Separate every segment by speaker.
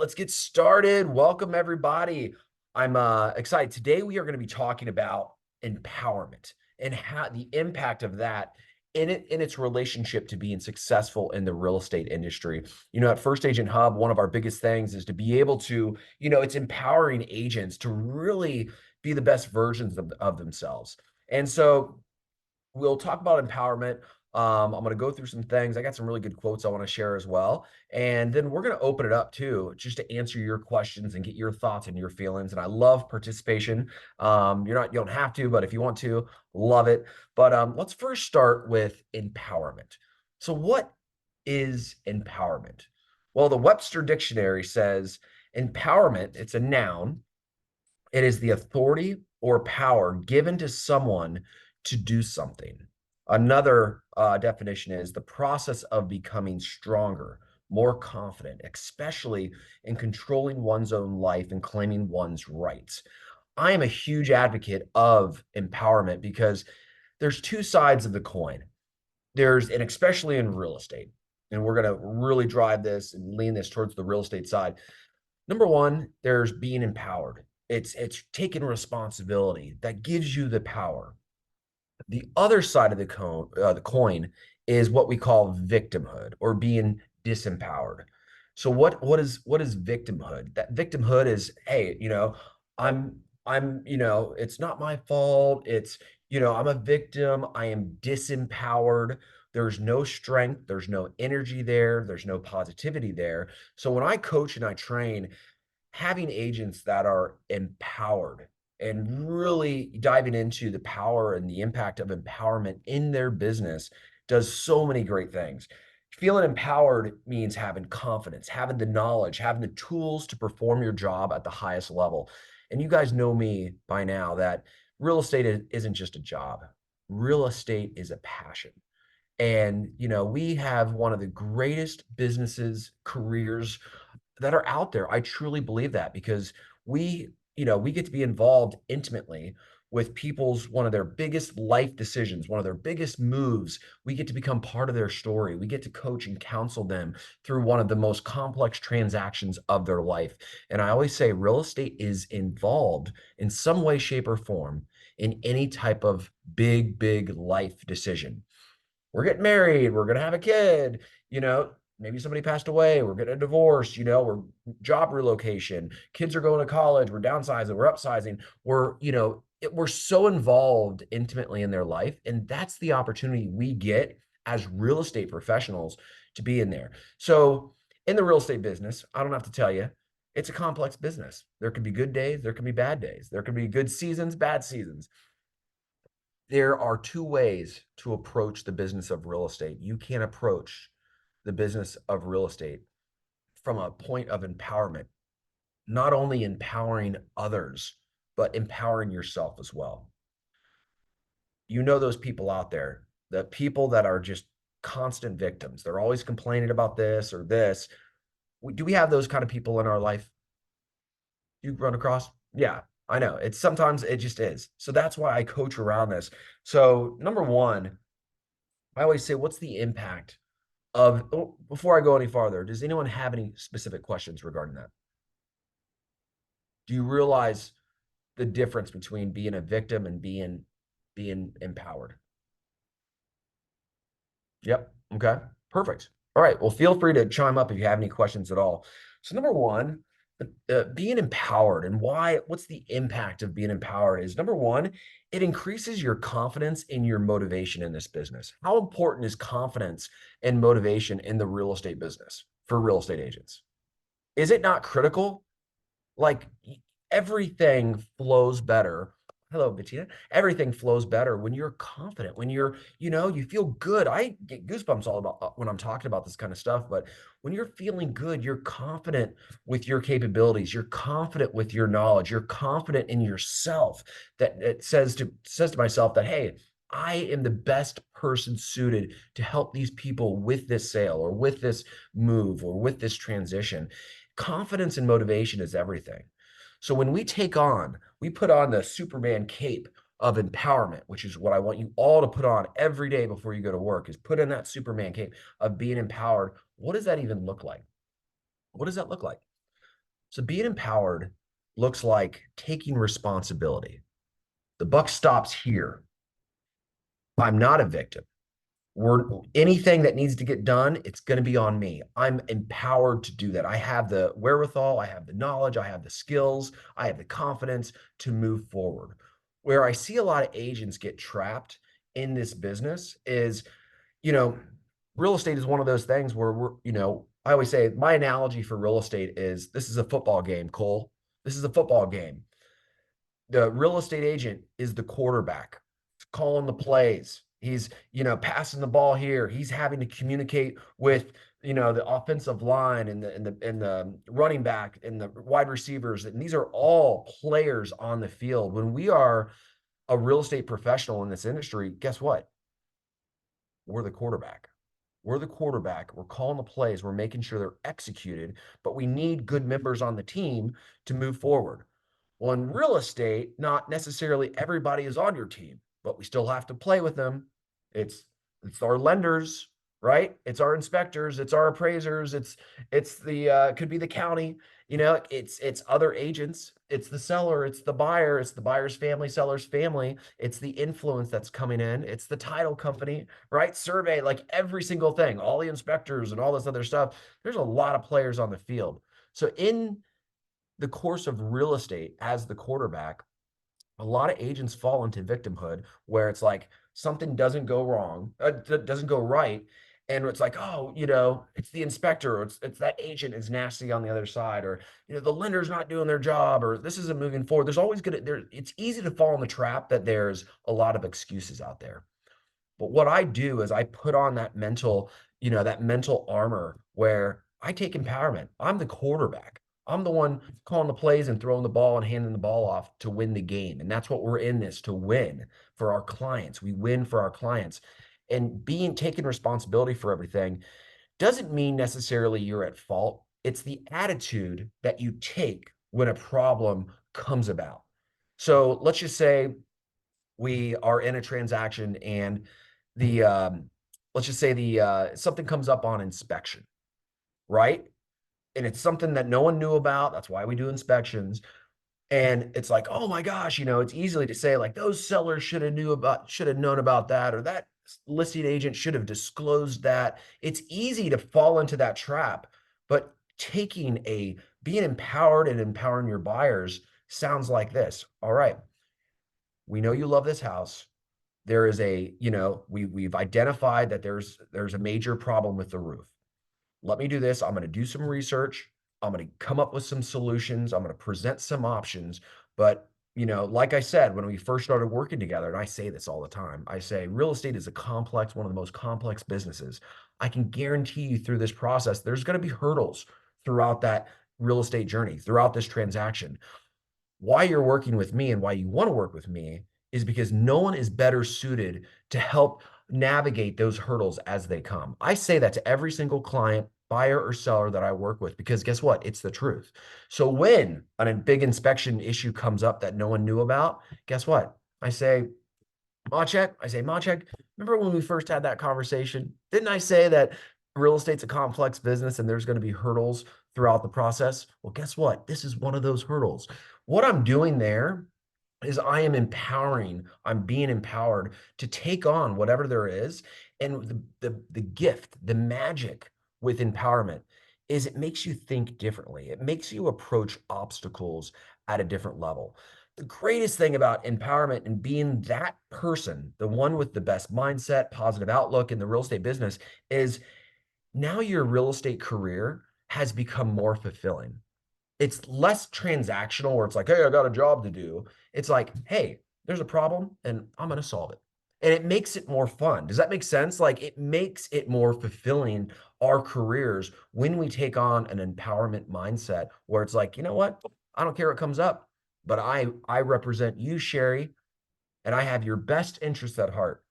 Speaker 1: let's get started. Welcome, everybody. I'm excited. Today, we are going to be talking about empowerment and how the impact of that in its relationship to being successful in the real estate industry. At First Agent Hub, one of our biggest things is to be able to, it's empowering agents to really be the best versions of themselves. And so we'll talk about empowerment. I'm going to go through some things. I got some really good quotes I want to share as well. And then we're going to open it up too, just to answer your questions and get your thoughts and your feelings. And I love participation. You don't have to, but if you want to, love it. But let's first start with empowerment. So what is empowerment? Well, the Webster Dictionary says empowerment, it's a noun. It is the authority or power given to someone to do something. Another definition is the process of becoming stronger, more confident, especially in controlling one's own life and claiming one's rights. I am a huge advocate of empowerment because there's two sides of the coin. And especially in real estate, and we're going to really drive this and lean this towards the real estate side. Number one, there's being empowered. It's taking responsibility that gives you the power. The other side of the coin is what we call victimhood or being disempowered. So what is victimhood? That victimhood is, hey, it's not my fault. I'm a victim. I am disempowered. There's no strength. There's no energy there. There's no positivity there. So when I coach and I train, having agents that are empowered and really diving into the power and the impact of empowerment in their business does so many great things. Feeling empowered means having confidence, having the knowledge, having the tools to perform your job at the highest level. And you guys know me by now that real estate isn't just a job. Real estate is a passion. And, we have one of the greatest businesses, careers that are out there. I truly believe that because we get to be involved intimately with people's one of their biggest life decisions, one of their biggest moves. We get to become part of their story. We get to coach and counsel them through one of the most complex transactions of their life. And I always say real estate is involved in some way, shape, or form in any type of big life decision. We're getting married, we're going to have a kid, maybe somebody passed away, we're getting a divorce, we're job relocation, kids are going to college, we're downsizing, we're upsizing, we're so involved intimately in their life. And that's the opportunity we get as real estate professionals to be in there. So in the real estate business, I don't have to tell you, it's a complex business. There can be good days, there can be bad days, there can be good seasons, bad seasons. There are two ways to approach the business of real estate. You can approach the business of real estate from a point of empowerment, not only empowering others, but empowering yourself as well. You know those people out there, the people that are just constant victims. They're always complaining about this or this. Do we have those kind of people in our life? You run across? Yeah, I know. It's sometimes it just is. So that's why I coach around this. So number one, I always say, what's the impact before I go any farther, does anyone have any specific questions regarding that? Do you realize the difference between being a victim and being empowered? Yep. Okay. Perfect. All right. Well, feel free to chime up if you have any questions at all. So number one, being empowered and what's the impact of being empowered is number one, it increases your confidence and your motivation in this business. How important is confidence and motivation in the real estate business for real estate agents? Is it not critical? Like everything flows better. Hello, Bettina. Everything flows better when you're confident, when you feel good. I get goosebumps all about when I'm talking about this kind of stuff. But when you're feeling good, you're confident with your capabilities. You're confident with your knowledge. You're confident in yourself. That it says to myself that, hey, I am the best person suited to help these people with this sale or with this move or with this transition. Confidence and motivation is everything. So when we put on the Superman cape of empowerment, which is what I want you all to put on every day before you go to work, is put in that Superman cape of being empowered. What does that even look like? What does that look like? So being empowered looks like taking responsibility. The buck stops here. I'm not a victim. We're anything that needs to get done, it's going to be on me. I'm empowered to do that. I have the wherewithal, I have the knowledge, I have the skills, I have the confidence to move forward. Where I see a lot of agents get trapped in this business is, you know, real estate is one of those things where I always say my analogy for real estate is this is a football game, Cole. This is a football game. The real estate agent is the quarterback. He's calling the plays. He's, passing the ball here. He's having to communicate with, the offensive line and the running back and the wide receivers. And these are all players on the field. When we are a real estate professional in this industry, guess what? We're the quarterback. We're the quarterback. We're calling the plays. We're making sure they're executed, but we need good members on the team to move forward. Well, in real estate, not necessarily everybody is on your team, but we still have to play with them. It's it's our lenders, right? It's our inspectors, it's our appraisers, it's the could be the county, it's other agents, it's the seller, it's the buyer, it's the buyer's family, seller's family, it's the influence that's coming in, it's the title company, right? Survey, like every single thing, all the inspectors and all this other stuff. There's a lot of players on the field. So in the course of real estate as the quarterback, a lot of agents fall into victimhood where it's like something doesn't go wrong, doesn't go right. And it's like, oh, it's the inspector, or it's that agent is nasty on the other side, or, the lender's not doing their job, or this isn't moving forward. There's always it's easy to fall in the trap that there's a lot of excuses out there. But what I do is I put on that mental armor where I take empowerment. I'm the quarterback. I'm the one calling the plays and throwing the ball and handing the ball off to win the game. And that's what we're in this to win for our clients. We win for our clients. And taking responsibility for everything doesn't mean necessarily you're at fault. It's the attitude that you take when a problem comes about. So let's just say we are in a transaction and the let's just say the something comes up on inspection, right? And it's something that no one knew about. That's why we do inspections. And it's like, oh my gosh, it's easily to say like those sellers should have known about that, or that listing agent should have disclosed that. It's easy to fall into that trap, but being empowered and empowering your buyers sounds like this. All right, we know you love this house. There is we've identified that there's a major problem with the roof. Let me do this. I'm going to do some research. I'm going to come up with some solutions. I'm going to present some options. But, like I said, when we first started working together, and I say this all the time, I say real estate is one of the most complex businesses. I can guarantee you through this process, there's going to be hurdles throughout that real estate journey, throughout this transaction. Why you're working with me and why you want to work with me is because no one is better suited to help navigate those hurdles as they come. I say that to every single client, buyer or seller that I work with, because guess what? It's the truth. So when a big inspection issue comes up that no one knew about, guess what? I say, Machek, remember when we first had that conversation? Didn't I say that real estate's a complex business and there's going to be hurdles throughout the process? Well, guess what? This is one of those hurdles. What I'm doing there is I'm being empowered to take on whatever there is. And the gift, the magic with empowerment is it makes you think differently. It makes you approach obstacles at a different level. The greatest thing about empowerment and being that person, the one with the best mindset, positive outlook in the real estate business, is now your real estate career has become more fulfilling. It's less transactional where it's like, hey, I got a job to do. It's like, hey, there's a problem and I'm going to solve it. And it makes it more fun. Does that make sense? Like it makes it more fulfilling our careers when we take on an empowerment mindset where it's like, you know what? I don't care what comes up, but I represent you, Sherry, and I have your best interests at heart.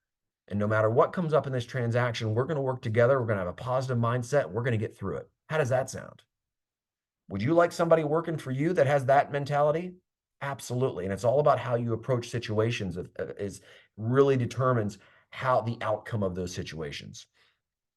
Speaker 1: And no matter what comes up in this transaction, we're going to work together. We're going to have a positive mindset. We're going to get through it. How does that sound? Would you like somebody working for you that has that mentality? Absolutely. And it's all about how you approach situations is really determines how the outcome of those situations.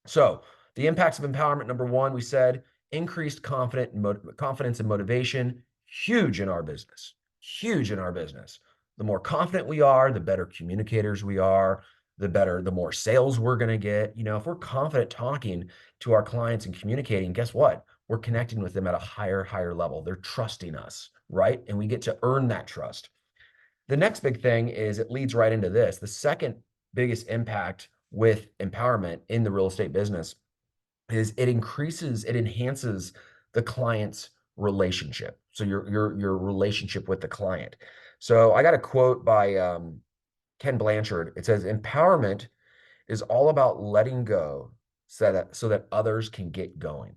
Speaker 1: So the impacts of empowerment, number one, we said increased confidence and motivation, huge in our business, huge in our business. The more confident we are, the better communicators we are, the more sales we're going to get. You know, if we're confident talking to our clients and communicating, guess what? We're connecting with them at a higher level. They're trusting us, right? And we get to earn that trust. The next big thing is it leads right into this. The second biggest impact with empowerment in the real estate business is it enhances the client's relationship. So your relationship with the client. So I got a quote by Ken Blanchard. It says, "Empowerment is all about letting go so that others can get going."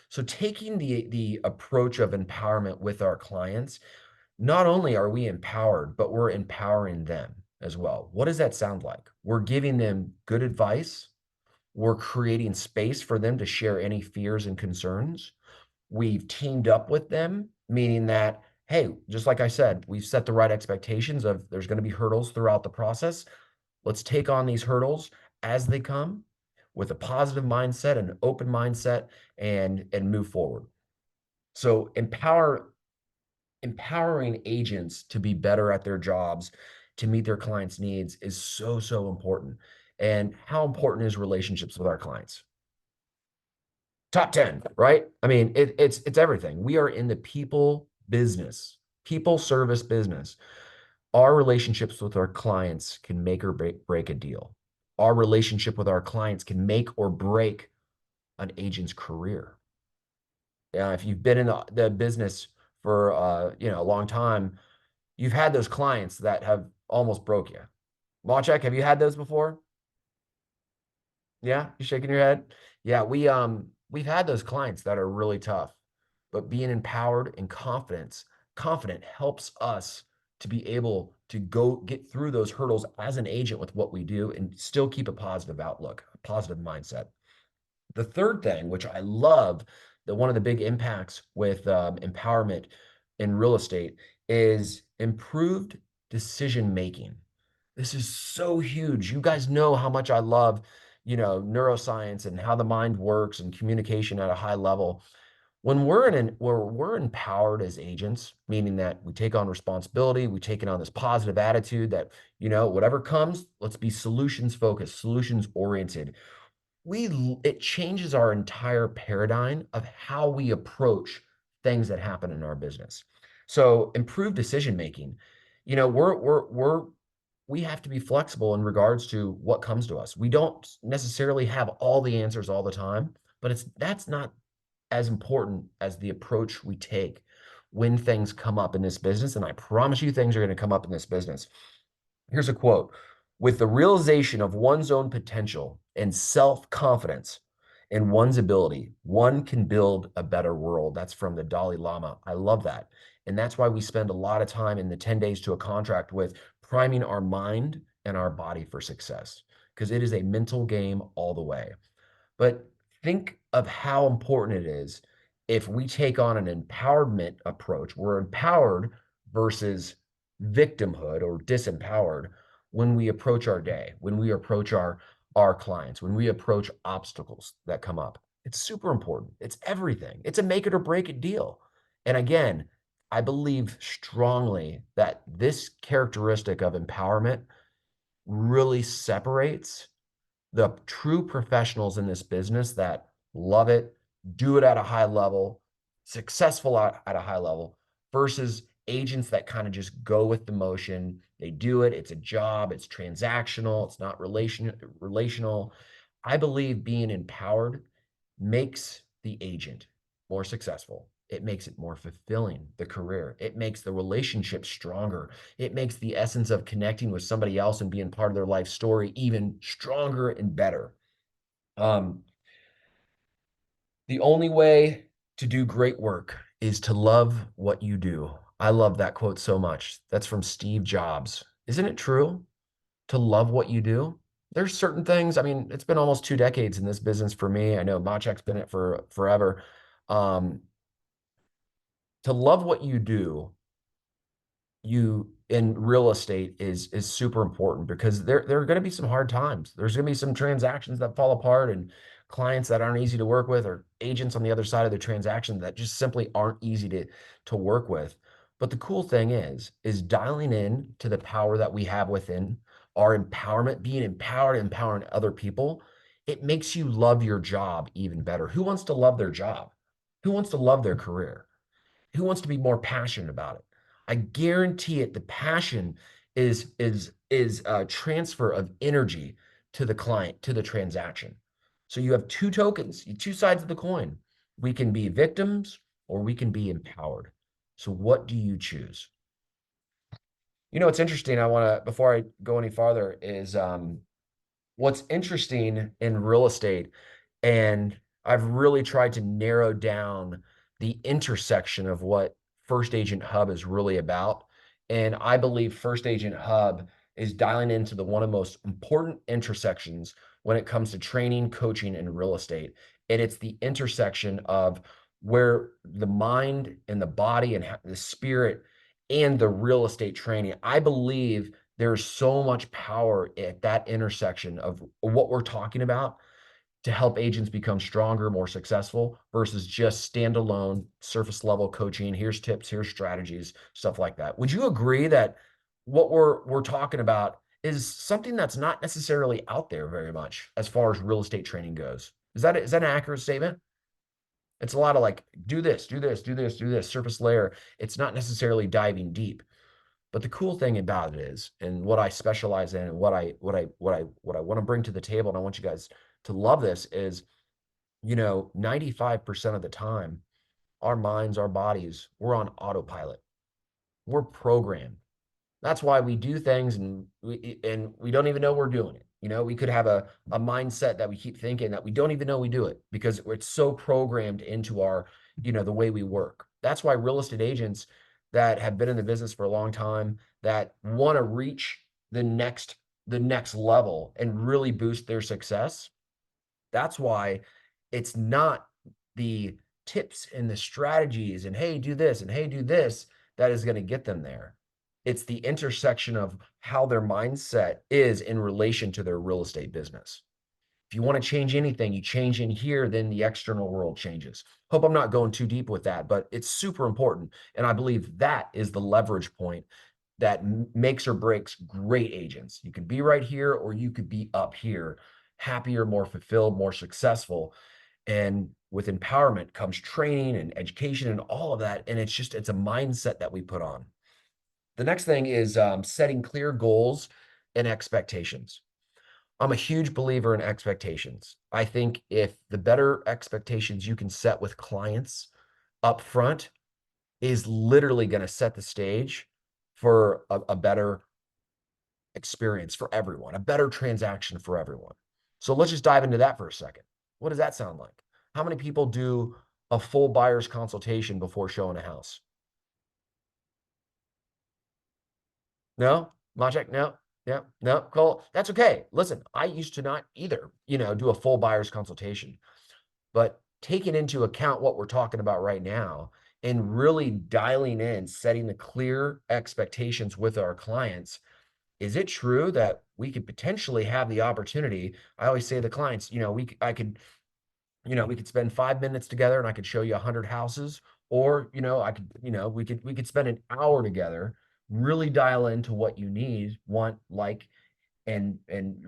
Speaker 1: So taking the approach of empowerment with our clients, not only are we empowered, but we're empowering them as well. What does that sound like? We're giving them good advice. We're creating space for them to share any fears and concerns. We've teamed up with them, meaning that, hey, just like I said, we've set the right expectations of there's going to be hurdles throughout the process. Let's take on these hurdles as they come with a positive mindset, an open mindset, and move forward. So empowering agents to be better at their jobs, to meet their clients' needs is so important. And how important is relationships with our clients? Top 10, right? I mean, it's everything. We are in the people business, people service business. Our relationships with our clients can make or break a deal. Our relationship with our clients can make or break an agent's career. If you've been in the business for a long time, you've had those clients that have almost broke you. Wojciech, have you had those before? Yeah, you shaking your head? Yeah, we've had those clients that are really tough, but being empowered and confident helps us to be able to go get through those hurdles as an agent with what we do and still keep a positive outlook, a positive mindset. The third thing, which I love, that one of the big impacts with empowerment in real estate is improved decision making. This is so huge. You guys know how much I love, neuroscience and how the mind works and communication at a high level. When we're empowered as agents, meaning that we take on responsibility, we take it on this positive attitude that, whatever comes, let's be solutions focused, solutions oriented. It changes our entire paradigm of how we approach things that happen in our business. So improved decision making, we have to be flexible in regards to what comes to us. We don't necessarily have all the answers all the time, but that's not as important as the approach we take when things come up in this business. And I promise you, things are going to come up in this business. Here's a quote: "With the realization of one's own potential and self-confidence in one's ability, one can build a better world." That's from the Dalai Lama. I love that. And that's why we spend a lot of time in the 10 days to a contract with priming our mind and our body for success, because it is a mental game all the way. But think of how important it is if we take on an empowerment approach. We're empowered versus victimhood or disempowered when we approach our day, when we approach our clients, when we approach obstacles that come up. It's super important. It's everything. It's a make it or break it deal. And again, I believe strongly that this characteristic of empowerment really separates the true professionals in this business that love it, do it at a high level, successful at a high level, versus agents that kind of just go with the motion. They do it, it's a job, it's transactional, it's not relational. I believe being empowered makes the agent more successful. It makes it more fulfilling, the career. It makes the relationship stronger. It makes the essence of connecting with somebody else and being part of their life story even stronger and better. Um, the only way to do great work is to love what you do. I love that quote so much. That's from Steve Jobs. Isn't it true? To love what you do. There's certain things. I mean, it's been almost 2 decades in this business for me. I know Maciek's been in it for forever. Um, to love what you do, you in real estate is super important, because there are going to be some hard times. There's going to be some transactions that fall apart and clients that aren't easy to work with, or agents on the other side of the transaction that just simply aren't easy to work with. But the cool thing is dialing in to the power that we have within our empowerment, being empowered, empowering other people. It makes you love your job even better. Who wants to love their job? Who wants to love their career? Who wants to be more passionate about it? I guarantee it. The passion is a transfer of energy to the client, to the transaction. So you have two tokens, two sides of the coin. We can be victims or we can be empowered. So what do you choose? It's interesting. I want to, before I go any farther, is what's interesting in real estate, and I've really tried to narrow down the intersection of what First Agent Hub is really about. And I believe First Agent Hub is dialing into the one of the most important intersections when it comes to training, coaching, and real estate. And it's the intersection of where the mind and the body and the spirit and the real estate training. I believe there's so much power at that intersection of what we're talking about to help agents become stronger, more successful versus just standalone surface level coaching. Here's tips, here's strategies, stuff like that. Would you agree that what we're talking about is something that's not necessarily out there very much as far as real estate training goes? Is that an accurate statement? It's a lot of like, do this, do this, do this, do this, surface layer. It's not necessarily diving deep. But the cool thing about it is, and what I specialize in, and what I want to bring to the table, and I want you guys to love this is, 95% of the time, our minds, our bodies, we're on autopilot. We're programmed. That's why we do things and we don't even know we're doing it. We could have a mindset that we keep thinking that we don't even know we do it because it's so programmed into our, the way we work. That's why real estate agents that have been in the business for a long time that want to reach the next level and really boost their success. That's why it's not the tips and the strategies and hey, do this and hey, do this that is going to get them there. It's the intersection of how their mindset is in relation to their real estate business. If you want to change anything, you change in here, then the external world changes. Hope I'm not going too deep with that, but it's super important. And I believe that is the leverage point that makes or breaks great agents. You could be right here or you could be up here, happier, more fulfilled, more successful. And with empowerment comes training and education and all of that. And it's a mindset that we put on. The next thing is setting clear goals and expectations. I'm a huge believer in expectations. I think if the better expectations you can set with clients up front is literally going to set the stage for a better experience for everyone, a better transaction for everyone. So let's just dive into that for a second. What does that sound like? How many people do a full buyer's consultation before showing a house? No? Maciek, no? Yeah, no, cool. That's okay. Listen, I used to not either, do a full buyer's consultation. But taking into account what we're talking about right now and really dialing in, setting the clear expectations with our clients, is it true that we could potentially have the opportunity? I always say to the clients, we could spend 5 minutes together and I could show you 100 houses, or, we could spend an hour together, really dial into what you need, want, like, and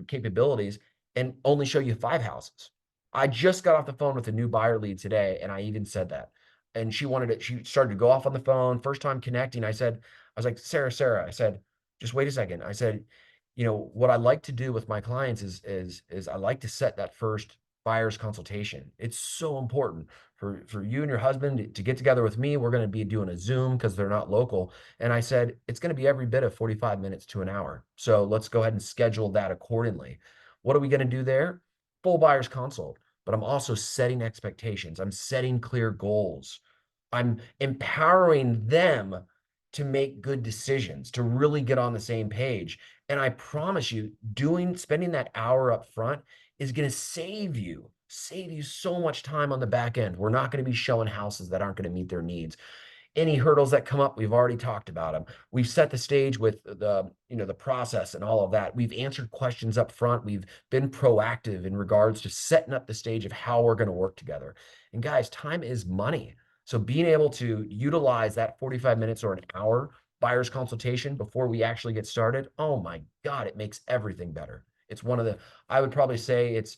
Speaker 1: capabilities, and only show you 5 houses. I just got off the phone with a new buyer lead today, and I even said that. And she wanted it. She started to go off on the phone. First time connecting, I was like, Sarah, I said, just wait a second. I said, what I like to do with my clients is I like to set that first buyer's consultation. It's so important for you and your husband to get together with me. We're going to be doing a Zoom because they're not local. And I said, it's going to be every bit of 45 minutes to an hour. So let's go ahead and schedule that accordingly. What are we going to do there? Full buyer's consult. But I'm also setting expectations. I'm setting clear goals. I'm empowering them to make good decisions, to really get on the same page. And I promise you, spending that hour up front is going to save you so much time on the back end. We're not going to be showing houses that aren't going to meet their needs. Any hurdles that come up, we've already talked about them. We've set the stage with the process and all of that. We've answered questions up front. We've been proactive in regards to setting up the stage of how we're going to work together. And guys, time is money. So being able to utilize that 45 minutes or an hour buyer's consultation before we actually get started, oh my God, it makes everything better. It's one of the, I would probably say it's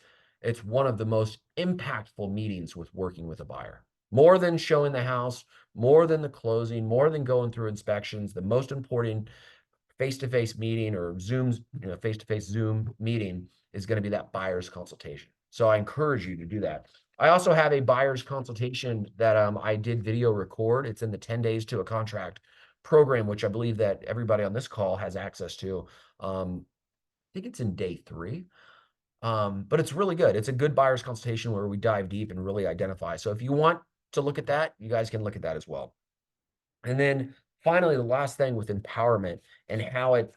Speaker 1: one of the most impactful meetings with working with a buyer. More than showing the house, more than the closing, more than going through inspections, the most important face-to-face meeting or Zoom's, face-to-face Zoom meeting is going to be that buyer's consultation. So I encourage you to do that. I also have a buyer's consultation that I did video record. It's in the 10 days to a contract program, which I believe that everybody on this call has access to. I think it's in day 3. But it's really good. It's a good buyer's consultation where we dive deep and really identify. So if you want to look at that, you guys can look at that as well. And then finally, the last thing with empowerment and how it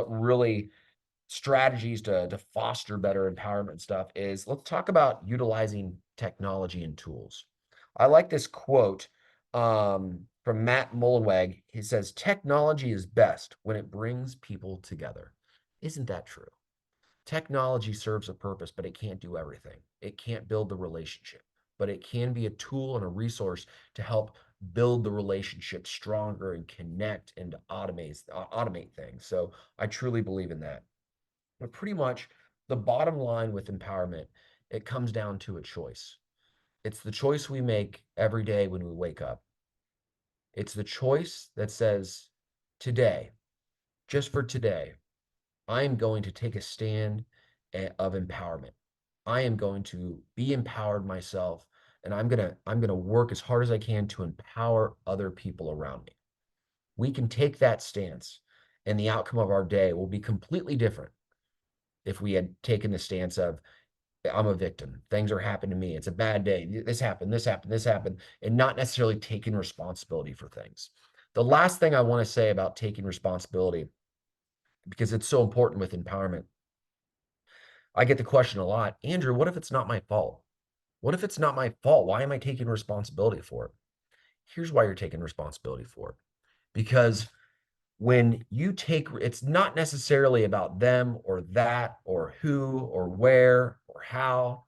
Speaker 1: really strategies to foster better empowerment stuff is let's talk about utilizing technology and tools. I like this quote from Matt Mullenweg. He says, technology is best when it brings people together. Isn't that true? Technology serves a purpose, but it can't do everything. It can't build the relationship, but it can be a tool and a resource to help build the relationship stronger and connect and to automate things. So I truly believe in that. But pretty much the bottom line with empowerment, it comes down to a choice. It's the choice we make every day when we wake up. It's the choice that says, today, just for today, I am going to take a stand of empowerment. I am going to be empowered myself, and I'm gonna work as hard as I can to empower other people around me. We can take that stance, and the outcome of our day will be completely different if we had taken the stance of I'm a victim. Things are happening to me. It's a bad day. This happened, this happened, this happened, and not necessarily taking responsibility for things. The last thing I want to say about taking responsibility, because it's so important with empowerment, I get the question a lot, Andrew, what if it's not my fault? What if it's not my fault? Why am I taking responsibility for it? Here's why you're taking responsibility for it. Because when you take, it's not necessarily about them or that or who or where or how.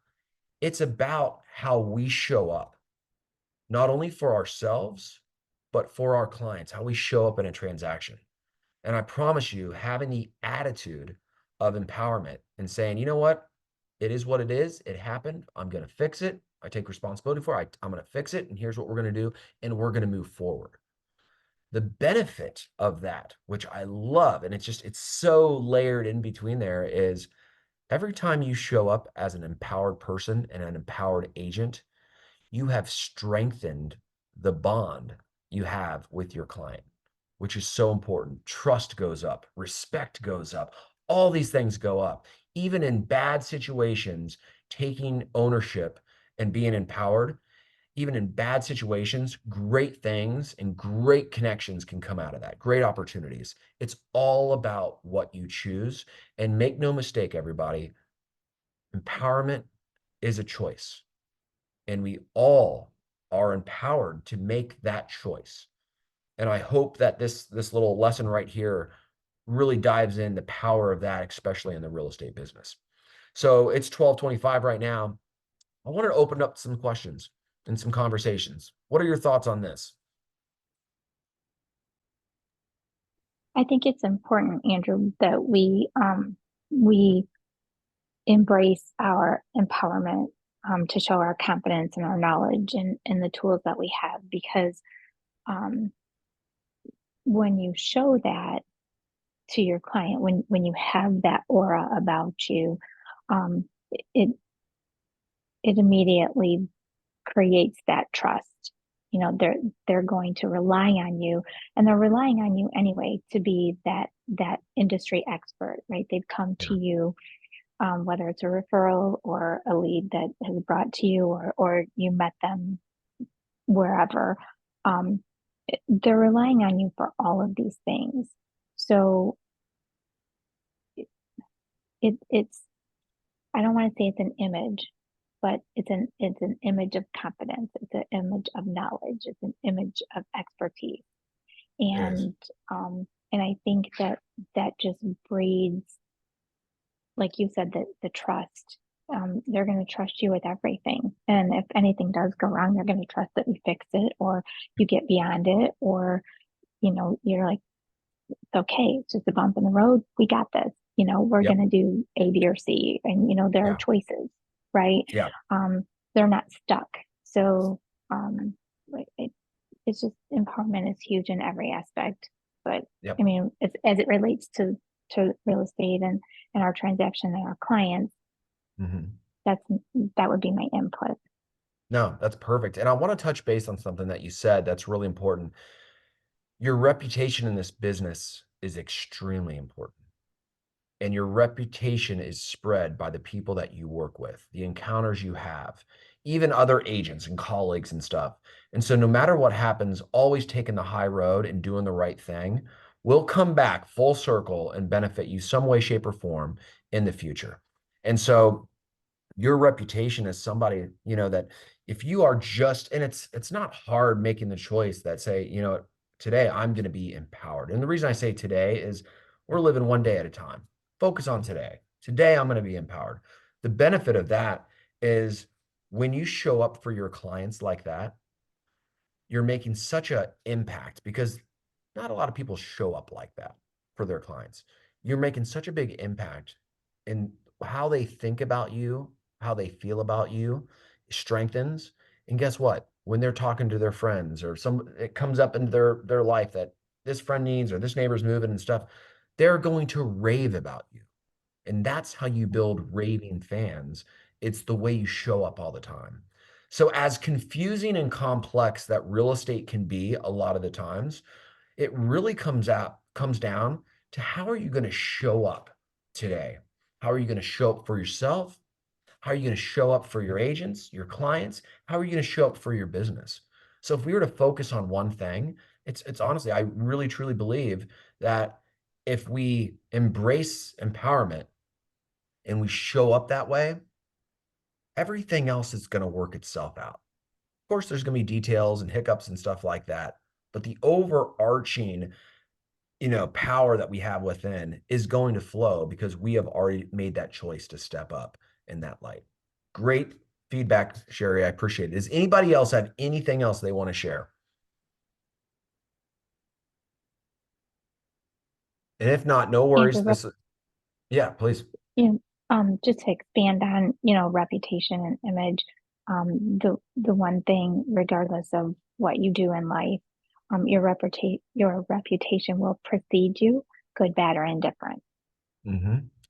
Speaker 1: It's about how we show up, not only for ourselves, but for our clients, how we show up in a transaction. And I promise you, having the attitude of empowerment and saying, you know what? It is what it is. It happened. I'm going to fix it. I take responsibility for it. I'm going to fix it. And here's what we're going to do. And we're going to move forward. The benefit of that, which I love, and it's so layered in between there, is every time you show up as an empowered person and an empowered agent, you have strengthened the bond you have with your client, which is so important. Trust goes up, respect goes up, all these things go up. Even in bad situations, taking ownership and being empowered, even in bad situations, great things and great connections can come out of that, great opportunities. It's all about what you choose. And make no mistake, everybody, empowerment is a choice. And we all are empowered to make that choice. And I hope that this little lesson right here really dives in the power of that, especially in the real estate business. So it's 12:25 right now. I wanted to open up some questions and some conversations. What are your thoughts on this?
Speaker 2: I think it's important, Andrew, that we embrace our empowerment to show our confidence and our knowledge and the tools that we have because um, when you show that to your client, when you have that aura about you, um, it it immediately creates that trust. You know, they're going to rely on you, and they're relying on you anyway to be that industry expert, right? They've come
Speaker 1: Yeah.
Speaker 2: to you, whether it's a referral or a lead that has brought to you, or you met them wherever. Um, they're relying on you for all of these things. So it's I don't want to say it's an image, but it's an image of competence. It's an image of knowledge. It's an image of expertise.
Speaker 1: It is.
Speaker 2: And I think that that just breeds, like you said, the trust. They're going to trust you with everything. And if anything does go wrong, they're going to trust that we fix it, or you get beyond it, or, you're like, it's okay. It's just a bump in the road. We got this. We're
Speaker 1: Yep.
Speaker 2: going to do A, B, or C. And, there are
Speaker 1: Yeah.
Speaker 2: choices, right?
Speaker 1: Yeah.
Speaker 2: Um, they're not stuck. So, um, it's just empowerment is huge in every aspect. But I
Speaker 1: Yep.
Speaker 2: mean, as it relates to real estate and our transaction and our clients,
Speaker 1: Mhm.
Speaker 2: that's that would be my input.
Speaker 1: No, that's perfect. And I want to touch base on something that you said that's really important. Your reputation in this business is extremely important. And your reputation is spread by the people that you work with, the encounters you have, even other agents and colleagues and stuff. And so, no matter what happens, always taking the high road and doing the right thing will come back full circle and benefit you some way, shape, or form in the future. And so, your reputation as somebody, that if you are just, and it's not hard making the choice that say, today I'm going to be empowered. And the reason I say today is we're living one day at a time. Focus on today. Today I'm going to be empowered. The benefit of that is when you show up for your clients like that, you're making such a impact because not a lot of people show up like that for their clients. You're making such a big impact in how they think about you, how they feel about you strengthens. And guess what? When they're talking to their friends or it comes up into their life that this friend needs or this neighbor's moving and stuff, they're going to rave about you. And that's how you build raving fans. It's the way you show up all the time. So, as confusing and complex that real estate can be a lot of the times, it really comes down to how are you going to show up today? How are you going to show up for yourself? How are you going to show up for your agents, your clients? How are you going to show up for your business? So if we were to focus on one thing, it's honestly, I really truly believe that if we embrace empowerment and we show up that way, everything else is going to work itself out. Of course, there's going to be details and hiccups and stuff like that, but the overarching, power that we have within is going to flow because we have already made that choice to step up in that light. Great feedback, Sherry. I appreciate it. Does anybody else have anything else they want to share? And if not, no worries.
Speaker 2: Andrew,
Speaker 1: Yeah, please.
Speaker 2: just to expand on, reputation and image, the one thing, regardless of what you do in life, your reputation will precede you, good, bad, or indifferent.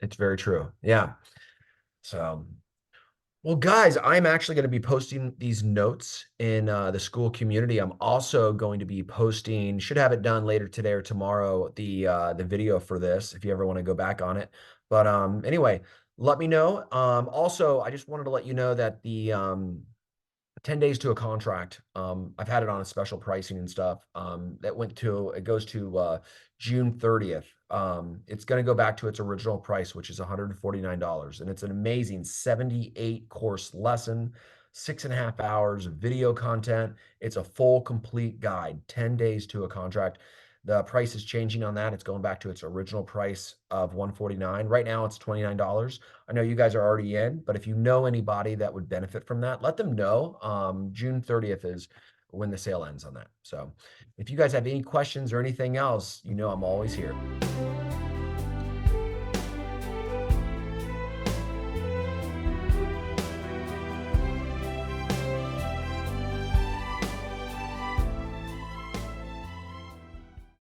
Speaker 1: It's very true. Yeah. So, well, guys, I'm actually going to be posting these notes in the school community. I'm also going to be posting, should have it done later today or tomorrow, the video for this if you ever want to go back on it. But anyway, let me know. Also, I just wanted to let you know that the 10 days to a contract. I've had it on a special pricing and stuff. It goes to June 30th. It's going to go back to its original price, which is $149. And it's an amazing 78 course lesson, 6.5 hours of video content. It's a full, complete guide, 10 days to a contract. The price is changing on that. It's going back to its original price of $149. Right now, it's $29. I know you guys are already in, but if you know anybody that would benefit from that, let them know. June 30th is when the sale ends on that. So if you guys have any questions or anything else, I'm always here.